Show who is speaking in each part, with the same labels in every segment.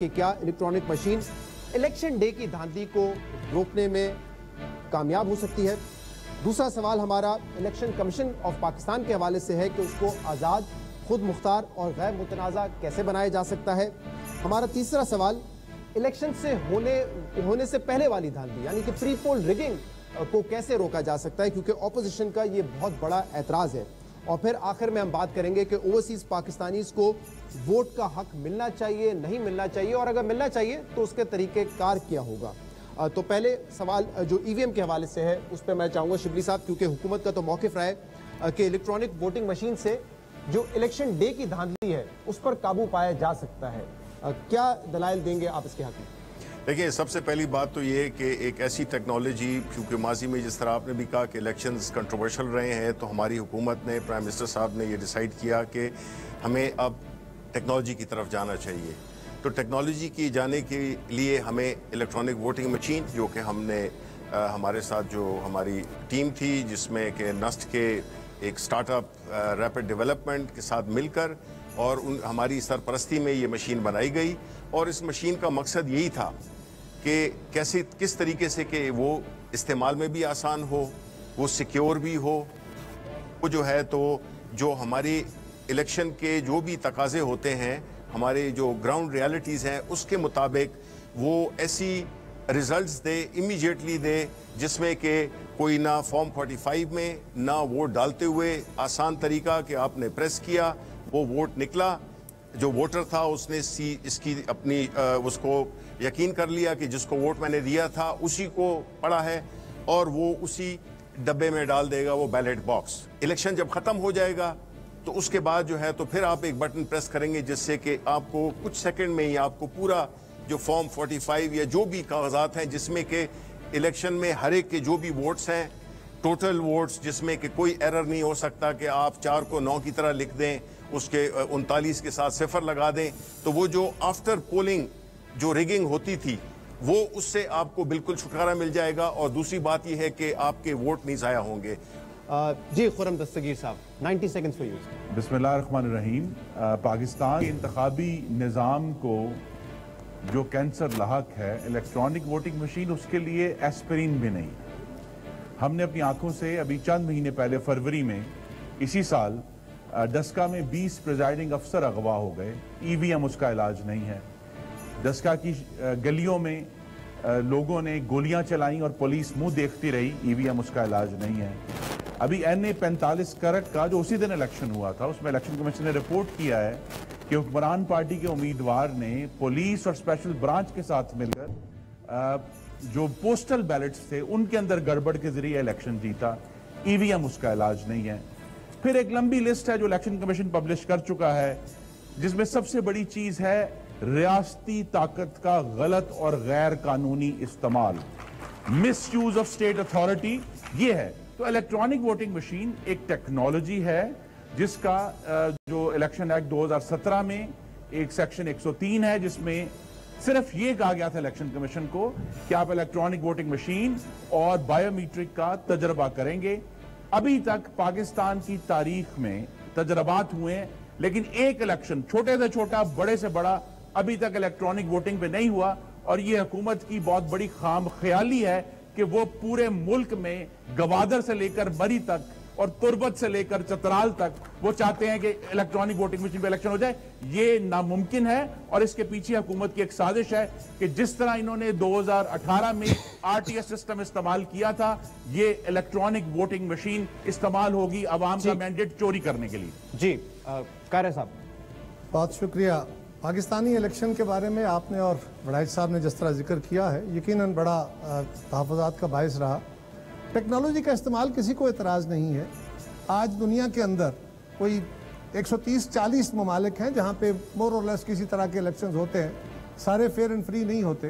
Speaker 1: कि क्या electronic machine election day की धांधली को रोकने में कामयाब हो सकती है। दूसरा सवाल हमारा इलेक्शन कमीशन ऑफ पाकिस्तान के हवाले से है कि उसको आज़ाद, खुद मुख्तार और गैर मुतनाज़ा कैसे बनाया जा सकता है। हमारा तीसरा सवाल इलेक्शन से होने से पहले वाली धांधली यानी कि प्री पोल रिगिंग को कैसे रोका जा सकता है, क्योंकि ऑपोजिशन का ये बहुत बड़ा एतराज़ है। और फिर आखिर में हम बात करेंगे कि ओवरसीज पाकिस्तानीज को वोट का हक मिलना चाहिए, नहीं मिलना चाहिए, और अगर मिलना चाहिए तो उसके तरीके कार क्या होगा। तो पहले सवाल जो ईवीएम के हवाले से है उस पर मैं चाहूँगा शिबली साहब, क्योंकि हुकूमत का तो मौक़िफ़ रहा है कि इलेक्ट्रॉनिक वोटिंग मशीन से जो इलेक्शन डे की धांधली है उस पर काबू पाया जा सकता है। क्या दलाइल देंगे आप इसके हक में?
Speaker 2: देखिए, सबसे पहली बात तो ये कि एक ऐसी टेक्नोलॉजी, क्योंकि माजी में जिस तरह आपने भी कहा कि इलेक्शंस कंट्रोवर्शियल रहे हैं, तो हमारी हुकूमत ने, प्राइम मिनिस्टर साहब ने ये डिसाइड किया कि हमें अब टेक्नोलॉजी की तरफ जाना चाहिए। तो टेक्नोलॉजी की जाने के लिए हमें इलेक्ट्रॉनिक वोटिंग मशीन, जो कि हमने हमारे साथ जो हमारी टीम थी जिसमें कि नस्ट के एक स्टार्टअप रैपिड डेवलपमेंट के साथ मिलकर और हमारी सरपरस्ती में ये मशीन बनाई गई। और इस मशीन का मकसद यही था कि किस तरीके से कि वो इस्तेमाल में भी आसान हो, वो सिक्योर भी हो, वो जो है तो जो हमारी इलेक्शन के जो भी तकाजे होते हैं, हमारे जो ग्राउंड रियलिटीज़ हैं, उसके मुताबिक वो ऐसी रिजल्ट्स दे, इमीडिएटली दे, जिसमें कि कोई ना फॉर्म 45 में ना वोट डालते हुए आसान तरीका कि आपने प्रेस किया, वो वोट निकला, जो वोटर था उसने इसकी अपनी उसको यकीन कर लिया कि जिसको वोट मैंने दिया था उसी को पड़ा है, और वो उसी डब्बे में डाल देगा वो बैलेट बॉक्स। इलेक्शन जब ख़त्म हो जाएगा तो उसके बाद जो है तो फिर आप एक बटन प्रेस करेंगे जिससे कि आपको कुछ सेकंड में ही आपको पूरा जो फॉर्म 45 या जो भी कागजात हैं जिसमें कि इलेक्शन में हर एक के जो भी वोट्स हैं, टोटल वोट्स, जिसमें कि कोई एरर नहीं हो सकता कि आप 4 को 9 की तरह लिख दें, उसके 39 के साथ 0 लगा दें, तो वो जो आफ्टर पोलिंग जो रिगिंग होती थी वो उससे आपको बिल्कुल छुटकारा मिल जाएगा। और दूसरी बात यह है कि आपके वोट नहीं ज़ाया होंगे।
Speaker 1: जी खुरम दस्तगीर साहब, 90 सेकंड्स फॉर यू।
Speaker 3: बिस्मिल्लाहिर्रहमानिर्रहीम। पाकिस्तान के इंतखाबी निज़ाम को जो कैंसर लाहक है इलेक्ट्रॉनिक वोटिंग मशीन, उसके लिए एस्पिरिन भी नहीं। हमने अपनी आंखों से अभी चंद महीने पहले फरवरी में इसी साल डस्का में 20 प्रिजाइडिंग अफसर अगवा हो गए। ईवीएम उसका इलाज नहीं है। डस्का की गलियों में लोगों ने गोलियां चलाई और पुलिस मुंह देखती रही। ईवीएम उसका इलाज नहीं है। अभी NA 45 करक का जो उसी दिन इलेक्शन हुआ था, उसमें इलेक्शन कमीशन ने रिपोर्ट किया है कि हुक्मरान पार्टी के उम्मीदवार ने पुलिस और स्पेशल ब्रांच के साथ मिलकर जो पोस्टल बैलेट्स थे उनके अंदर गड़बड़ के जरिए इलेक्शन जीता। ईवीएम उसका इलाज नहीं है। फिर एक लंबी लिस्ट है जो इलेक्शन कमीशन पब्लिश कर चुका है, जिसमें सबसे बड़ी चीज है रियासती ताकत का गलत और गैर कानूनी इस्तेमाल, miss use of state authority. ये है तो इलेक्ट्रॉनिक वोटिंग मशीन एक टेक्नोलॉजी है जिसका जो इलेक्शन एक्ट 2017 में एक सेक्शन 103 है, जिसमें सिर्फ ये कहा गया था इलेक्शन कमीशन को कि आप इलेक्ट्रॉनिक वोटिंग मशीन और बायोमीट्रिक का तजर्बा करेंगे। अभी तक पाकिस्तान की तारीख में तजर्बात हुए हैं, लेकिन एक इलेक्शन, छोटे से छोटा बड़े से बड़ा, अभी तक इलेक्ट्रॉनिक वोटिंग पे नहीं हुआ। और ये हुकूमत की बहुत बड़ी खाम ख्याली है कि वो पूरे मुल्क में गवादर से लेकर मरी तक और तुर्बत से लेकर चतराल तक वो चाहते हैं कि इलेक्ट्रॉनिक वोटिंग मशीन पे इलेक्शन हो जाए। ये नामुमकिन है और इसके पीछे हुकूमत की एक साजिश है कि जिस तरह इन्होंने 2018 में RTS सिस्टम इस्तेमाल किया था, ये इलेक्ट्रॉनिक वोटिंग मशीन इस्तेमाल होगी अवाम का मैंडेट चोरी करने के लिए।
Speaker 1: जी कारी साहब,
Speaker 4: बहुत शुक्रिया। पाकिस्तानी इलेक्शन के बारे में आपने और वड़ाइच साहब ने जिस तरह जिक्र किया है, यकीनन बड़ा तहफ़्फ़ुज़ात का बायस रहा। टेक्नोलॉजी का इस्तेमाल किसी को एतराज़ नहीं है। आज दुनिया के अंदर कोई 130-40 ममालिक हैं जहाँ पे मोर और लेस किसी तरह के इलेक्शंस होते हैं। सारे फेयर एंड फ्री नहीं होते,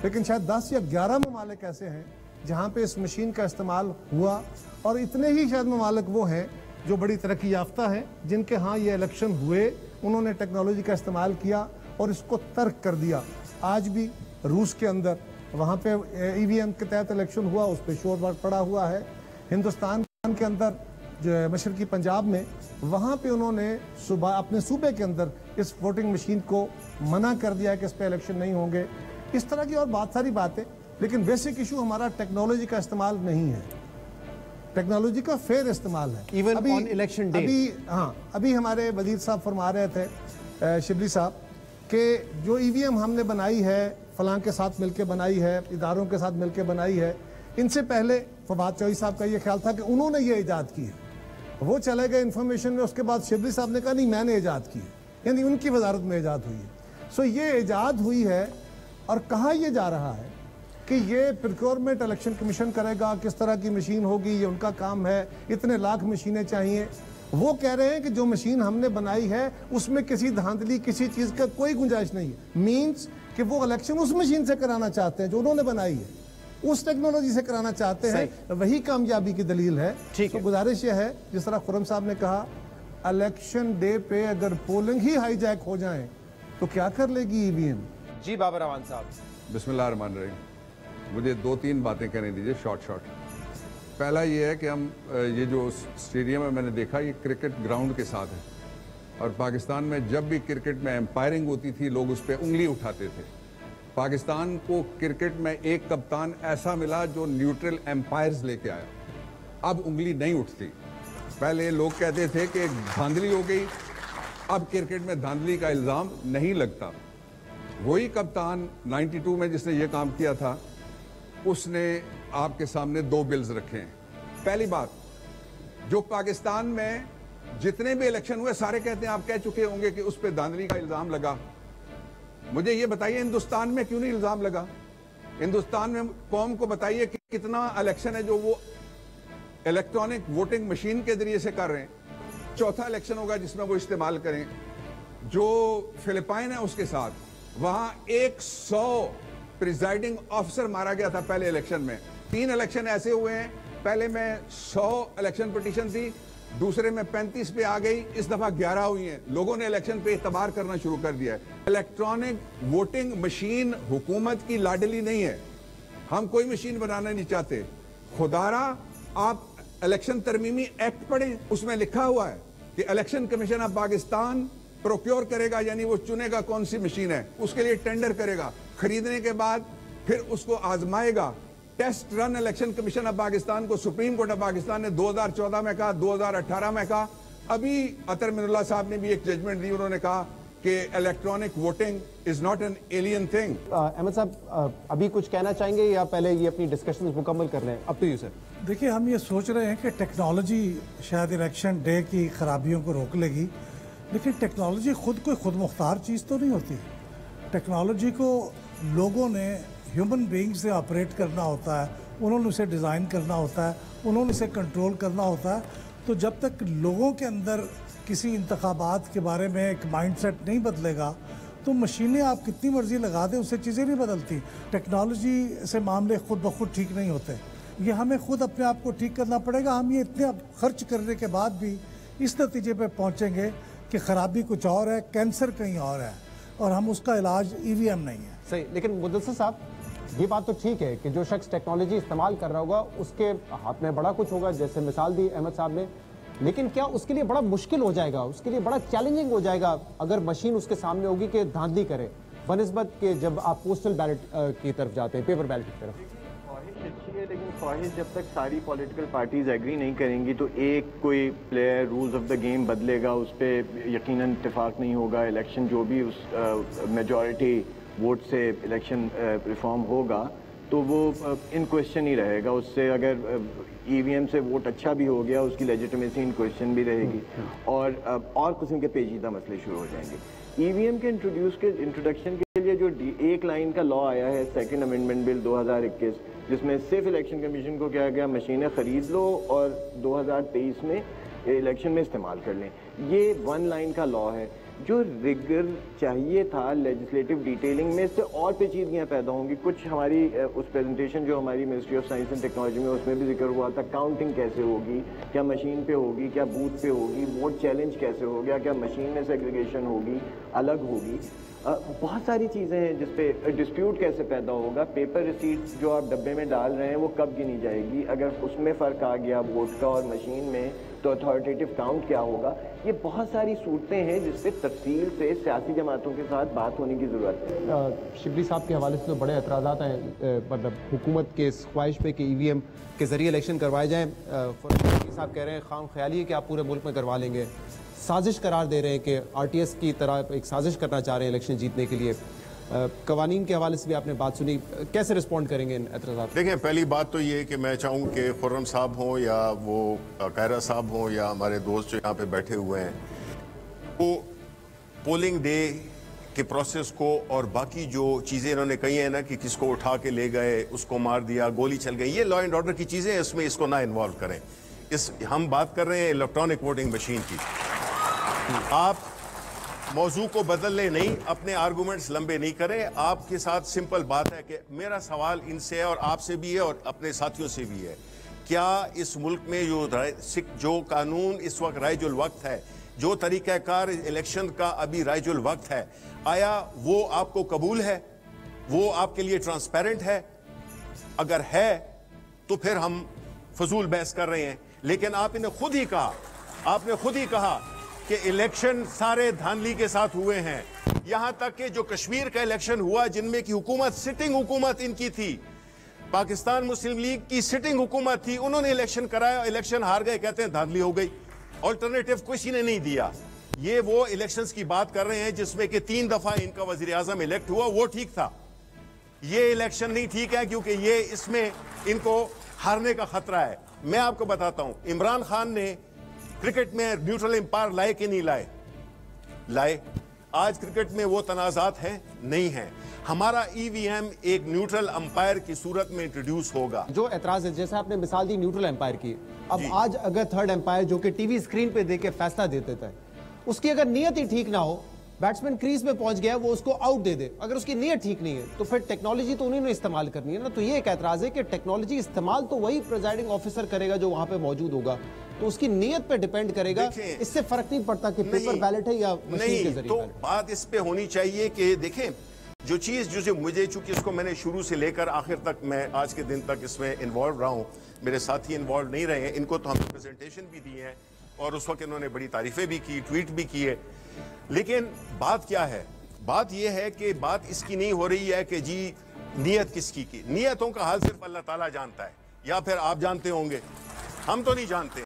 Speaker 4: लेकिन शायद 10 या 11 ममालिक ऐसे हैं जहाँ पे इस मशीन का इस्तेमाल हुआ, और इतने ही शायद ममालिक वो हैं जो बड़ी तरक्की याफ्ता हैं जिनके यहाँ ये इलेक्शन हुए, उन्होंने टेक्नोलॉजी का इस्तेमाल किया और इसको तर्क कर दिया। आज भी रूस के अंदर वहाँ पे EVM के तहत इलेक्शन हुआ, उस पर शोर पड़ा हुआ है। हिंदुस्तान के अंदर जो है मशरकी पंजाब में, वहाँ पे उन्होंने सुबह अपने सूबे के अंदर इस वोटिंग मशीन को मना कर दिया कि इस पे इलेक्शन नहीं होंगे। इस तरह की और बहुत सारी बातें, लेकिन बेसिक इशू हमारा टेक्नोलॉजी का इस्तेमाल नहीं है, टेक्नोलॉजी का फेयर इस्तेमाल है।
Speaker 1: Even on election day.
Speaker 4: अभी हमारे वजीर साहब फरमा रहे थे, शिबली साहब, कि जो ईवीएम हमने बनाई है फलां के साथ मिलकर बनाई है, इदारों के साथ मिलकर बनाई है। इनसे पहले फवाद चौधरी साहब का ये ख्याल था कि उन्होंने ये ईजाद की है, वो चले गए इन्फॉर्मेशन में। उसके बाद शिबली साहब ने कहा नहीं मैंने ईजाद की है, यानी उनकी वजारत में ईजाद हुई है। सो ये ईजाद हुई है और कहा यह जा रहा है कि ये प्रोक्योरमेंट इलेक्शन कमीशन करेगा, किस तरह की मशीन होगी, ये उनका काम है, इतने लाख मशीनें चाहिए। वो कह रहे हैं कि जो मशीन हमने बनाई है उसमें किसी धांधली किसी चीज़ का कोई गुंजाइश नहीं है। मीन्स कि वो इलेक्शन उस मशीन से कराना चाहते हैं जो उन्होंने बनाई है, उस टेक्नोलॉजी से कराना चाहते हैं, वही कामयाबी की दलील है। तो गुजारिश यह है, जिस तरह खुर्रम साहब ने कहा, इलेक्शन डे पे अगर पोलिंग ही हाईजैक हो जाए तो क्या कर लेगी ईवीएम।
Speaker 1: जी बाबर रवान साहब।
Speaker 5: बिस्मिल्लाहिर्रहमानिर्रहीम। मुझे 2-3 बातें कहने दीजिए शॉर्ट। पहला ये है कि हम ये जो स्टेडियम है मैंने देखा ये क्रिकेट ग्राउंड के साथ है, और पाकिस्तान में जब भी क्रिकेट में एम्पायरिंग होती थी लोग उस पर उंगली उठाते थे। पाकिस्तान को क्रिकेट में एक कप्तान ऐसा मिला जो न्यूट्रल एम्पायर्स लेके आया, अब उंगली नहीं उठती। पहले लोग कहते थे कि धांधली हो गई, अब क्रिकेट में धांधली का इल्ज़ाम नहीं लगता। वही कप्तान 92 में जिसने ये काम किया था, उसने आपके सामने 2 बिल्स रखे हैं। पहली बात, जो पाकिस्तान में जितने भी इलेक्शन हुए सारे कहते हैं, आप कह चुके होंगे कि उस पर धांधली का इल्ज़ाम लगा। मुझे ये बताइए हिंदुस्तान में क्यों नहीं इल्ज़ाम लगा? हिंदुस्तान में कौम को बताइए कि कितना इलेक्शन है जो वो इलेक्ट्रॉनिक वोटिंग मशीन के जरिए से कर रहे हैं। चौथा इलेक्शन होगा जिसमें वो इस्तेमाल करें। जो फिलिपाइन है उसके साथ, वहां 100 प्रिजाइडिंग ऑफिसर मारा गया था पहले इलेक्शन में। 3 इलेक्शन ऐसे हुए हैं, पहले में 100 इलेक्शन पिटीशन थी, दूसरे में 35 पे आ गई, इस दफा 11 हुई हैं। लोगों ने इलेक्शन पे एतबार करना शुरू कर दिया है। इलेक्ट्रॉनिक वोटिंग मशीन हुकूमत की लाडली नहीं है, हम कोई मशीन बनाना नहीं चाहते। खुदारा आप इलेक्शन तरमीमी एक्ट पढ़ें, उसमें लिखा हुआ है कि election commission of Pakistan procure करेगा, यानी वो चुनेगा कौन सी मशीन है, उसके लिए टेंडर करेगा, खरीदने के बाद फिर उसको आजमाएगा। Test run election commission of Pakistan को सुप्रीम कोर्ट ऑफ पाकिस्तान ने 2014 में कहा, 2018 में कहा। अभी अतर मिनुल्लाह साहब ने भी एक जजमेंट दी, उन्होंने कहा कि electronic voting is not an alien thing.
Speaker 1: Ahmed साहब अभी कुछ कहना चाहेंगे या पहले ये अपनी डिस्कशन मुकम्मल कर लें? Up to you sir.
Speaker 6: देखिए, हम ये सोच रहे हैं कि टेक्नोलॉजी शायद इलेक्शन डे की खराबियों को रोक लेगी, लेकिन टेक्नोलॉजी खुद कोई खुद मुख्तार चीज़ तो नहीं होती। टेक्नोलॉजी को लोगों ने ह्यूमन बीइंग से ऑपरेट करना होता है, उन्होंने उसे डिज़ाइन करना होता है, उन्होंने इसे कंट्रोल करना होता है। तो जब तक लोगों के अंदर किसी इंतखाबात के बारे में एक माइंडसेट नहीं बदलेगा तो मशीनें आप कितनी मर्जी लगा दें उससे चीज़ें नहीं बदलती। टेक्नोलॉजी से मामले खुद ब खुद ठीक नहीं होते, ये हमें खुद अपने आप को ठीक करना पड़ेगा। हम ये इतने खर्च करने के बाद भी इस नतीजे पे पहुंचेंगे कि ख़राबी कुछ और है, कैंसर कहीं और है, और हम उसका इलाज ईवीएम नहीं है।
Speaker 1: सही, लेकिन मुदस्सिर साहब ये बात तो ठीक है कि जो शख्स टेक्नोलॉजी इस्तेमाल कर रहा होगा उसके हाथ में बड़ा कुछ होगा, जैसे मिसाल दी अहमद साहब ने, लेकिन क्या उसके लिए बड़ा मुश्किल हो जाएगा, उसके लिए बड़ा चैलेंजिंग हो जाएगा अगर मशीन उसके सामने होगी कि धांधली करे, बनिस्बत के जब आप पोस्टल बैलेट की तरफ जाते हैं, पेपर बैलेट की तरफ?
Speaker 7: ख्वाहिश अच्छी है, लेकिन ख्वाहिश जब तक सारी पॉलिटिकल पार्टीज एग्री नहीं करेंगी तो एक कोई player rules of the game बदलेगा, उस पर यकीनन इत्तेफाक नहीं होगा। इलेक्शन जो भी उस मेजॉरिटी वोट से इलेक्शन रिफॉर्म होगा तो वो इन क्वेश्चन ही रहेगा। उससे अगर ईवीएम से वोट अच्छा भी हो गया, उसकी लेजिटिमेसी इन क्वेश्चन भी रहेगी और किस्म के पेचीदा मसले शुरू हो जाएंगे। ईवीएम के इंट्रोडक्शन के लिए जो 1 लाइन का लॉ आया है, सेकंड अमेंडमेंट बिल 2021, जिसमें सिर्फ इलेक्शन कमीशन को कहा गया मशीनें खरीद लो और 2023 में इलेक्शन में इस्तेमाल कर लें। ये 1 लाइन का लॉ है। जो रिगर चाहिए था लेजिस्लेटिव डिटेलिंग में, इससे और पेचीदगियाँ पैदा होंगी। कुछ हमारी उस प्रेजेंटेशन जो हमारी ministry of science and technology में, उसमें भी जिक्र हुआ था। काउंटिंग कैसे होगी, क्या मशीन पे होगी, क्या बूथ पे होगी, वोट चैलेंज कैसे हो गया, क्या मशीन में सेग्रीगेशन होगी, अलग होगी। बहुत सारी चीज़ें हैं जिस पे डिस्प्यूट कैसे पैदा होगा, पेपर रिसीट जो आप डब्बे में डाल रहे हैं वो कब गिनी जाएगी, अगर उसमें फ़र्क आ गया वोट का और मशीन में तो अथॉरिटेटिव काउंट क्या होगा। ये बहुत सारी सूरतें हैं जिस पे तफसील से सियासी जमातों के साथ बात होने की ज़रूरत है।
Speaker 1: शिबली साहब के हवाले से तो बड़े एतराज़ात हैं, मतलब हुकूमत के इस ख्वाहिश पे कि EVM के ज़रिए इलेक्शन करवाए जाएँ। फौजी साहब कह रहे हैं खाम ख्याली है कि आप पूरे मुल्क में करवा लेंगे, साजिश करार दे रहे हैं कि RTS की तरह एक साजिश करना चाह रहे हैं इलेक्शन जीतने के लिए। कवानीन के हवाले से भी आपने बात सुनी, कैसे रिस्पॉन्ड करेंगे इन एतराज़ात?
Speaker 2: देखें, पहली बात तो ये कि मैं चाहूँ कि खुर्रम साहब हों या वो कायरा साहब हों या हमारे दोस्त जो यहाँ पे बैठे हुए हैं, वो पोलिंग डे के प्रोसेस को और बाकी जो चीज़ें इन्होंने कही हैं ना कि किसको उठा के ले गए, उसको मार दिया, गोली चल गई, ये लॉ एंड ऑर्डर की चीज़ें हैं, इसमें इसको ना इन्वॉल्व करें। हम बात कर रहे हैं इलेक्ट्रॉनिक वोटिंग मशीन की। आप मौजू को बदलने नहीं, अपने आर्गूमेंट्स लंबे नहीं करें। आपके साथ सिंपल बात है कि मेरा सवाल इनसे है और आपसे भी है और अपने साथियों से भी है, क्या इस मुल्क में जो कानून इस वक्त राइजुल वक्त है, जो तरीक़ाकार इलेक्शन का अभी राइजुल वक्त है, आया वो आपको कबूल है, वो आपके लिए ट्रांसपेरेंट है? अगर है तो फिर हम फजूल बहस कर रहे हैं। लेकिन आपने खुद ही कहा कि इलेक्शन सारे धांधली के साथ हुए हैं, यहां तक कि जो कश्मीर का इलेक्शन हुआ जिनमें की हुकूमत सिटिंग हुकूमत इनकी थी, पाकिस्तान मुस्लिम लीग की सिटिंग हुकूमत थी, उन्होंने इलेक्शन कराया, इलेक्शन हार गए, कहते हैं धांधली हो गई, ऑल्टरनेटिव किसी ने नहीं दिया। ये वो इलेक्शंस की बात कर रहे हैं जिसमें कि 3 दफा इनका वजीर आजम इलेक्ट हुआ, वो ठीक था। ये इलेक्शन नहीं ठीक है क्योंकि ये इसमें इनको हारने का खतरा है। मैं आपको बताता हूं, इमरान खान ने क्रिकेट में न्यूट्रल एम्पायर लाए कि नहीं लाए? आज क्रिकेट में वो तनाजात हैं, नहीं है। हमारा EVM एक न्यूट्रल अंपायर की सूरत में इंट्रोड्यूस होगा।
Speaker 1: जो एतराज है, जैसे आपने मिसाल दी न्यूट्रल एम्पायर की, अब आज अगर थर्ड एम्पायर जो कि टीवी स्क्रीन पे देके फैसला दे देता है, उसकी अगर नीयत ही ठीक ना हो, बैट्समैन क्रीज में पहुंच गया, वो उसको आउट दे दे, अगर उसकी नीयत ठीक नहीं है तो फिर टेक्नोलॉजी तो उन्हीं ने इस्तेमाल करनी है ना। तो ये एक एतराज है कि टेक्नोलॉजी इस्तेमाल तो वही प्रिजाइडिंग ऑफिसर करेगा जो वहां पे मौजूद होगा, तो उसकी नीयत पे डिपेंड करेगा। इससे फर्क नहीं पड़ता कि पेपर बैलेट है या मशीन के जरिए।
Speaker 2: तो बात इस पे होनी चाहिए कि देखें, जो चीज जो मुझे, चूंकि इसको मैंने शुरू से लेकर आखिर तक, मैं आज के दिन तक इसमें इन्वॉल्व रहा हूं, मेरे साथी इन्वॉल्व नहीं रहे हैं, इनको तो हमने प्रेजेंटेशन भी दी है और उस वक्त इन्होंने बड़ी तारीफें भी की, ट्वीट भी किए। लेकिन बात क्या है? बात यह है कि बात इसकी नहीं हो रही है कि जी नीयत किसकी की। नीयतों का हाल सिर्फ अल्लाह ताला जानता है, या फिर आप जानते होंगे, हम तो नहीं जानते।